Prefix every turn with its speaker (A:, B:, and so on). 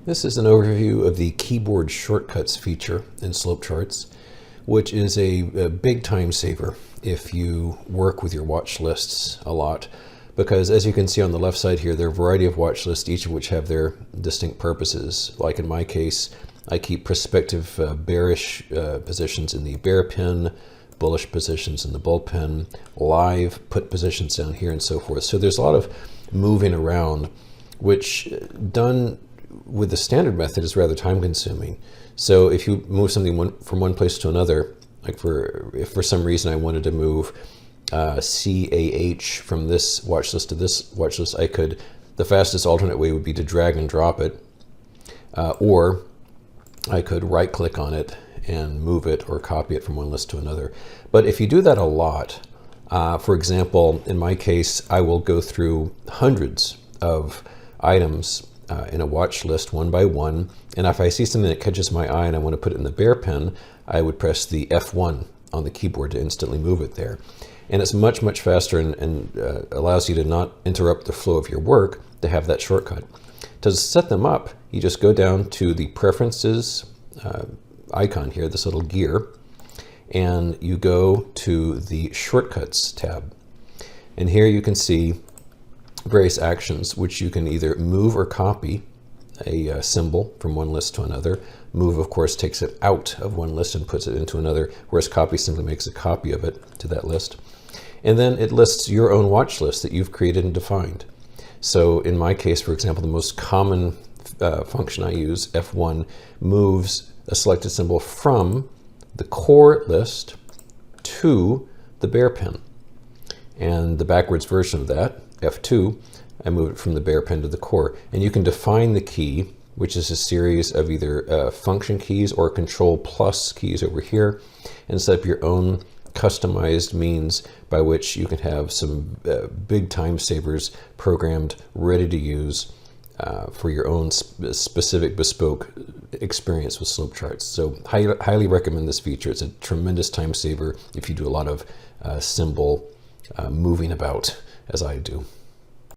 A: This is an overview of the keyboard shortcuts feature in slope charts, which is a big time saver if you work with your watch lists a lot. Because as you can see on the left side here, there are a variety of watch lists, each of which have their distinct purposes. Like in my case, I keep prospective bearish positions in the bear pin, bullish positions in the bull pin, live put positions down here, and so forth. So there's a lot of moving around, which done with the standard method is rather time consuming. So if you move something from one place to another, like if for some reason I wanted to move CAH from this watch list to this watch list, the fastest alternate way would be to drag and drop it, or I could right click on it and move it or copy it from one list to another. But if you do that a lot, for example, in my case, I will go through hundreds of items in a watch list one by one, and if I see something that catches my eye and I want to put it in the bear pin, I would press the F1 on the keyboard to instantly move it there. And it's much, much faster and allows you to not interrupt the flow of your work to have that shortcut. To set them up, you just go down to the Preferences icon here, this little gear, and you go to the Shortcuts tab. And here you can see various actions which you can either move or copy a symbol from one list to another. Move, of course, takes it out of one list and puts it into another, whereas copy simply makes a copy of it to that list. And then it lists your own watch list that you've created and defined. So in my case, for example, the most common function I use, F1, moves a selected symbol from the core list to the bear pin. And the backwards version of that, F2, I move it from the bear pin to the core. And you can define the key, which is a series of either function keys or control plus keys over here, and set up your own customized means by which you can have some big time savers programmed, ready to use for your own specific bespoke experience with slope charts. So highly recommend this feature. It's a tremendous time saver if you do a lot of symbol moving about, as I do.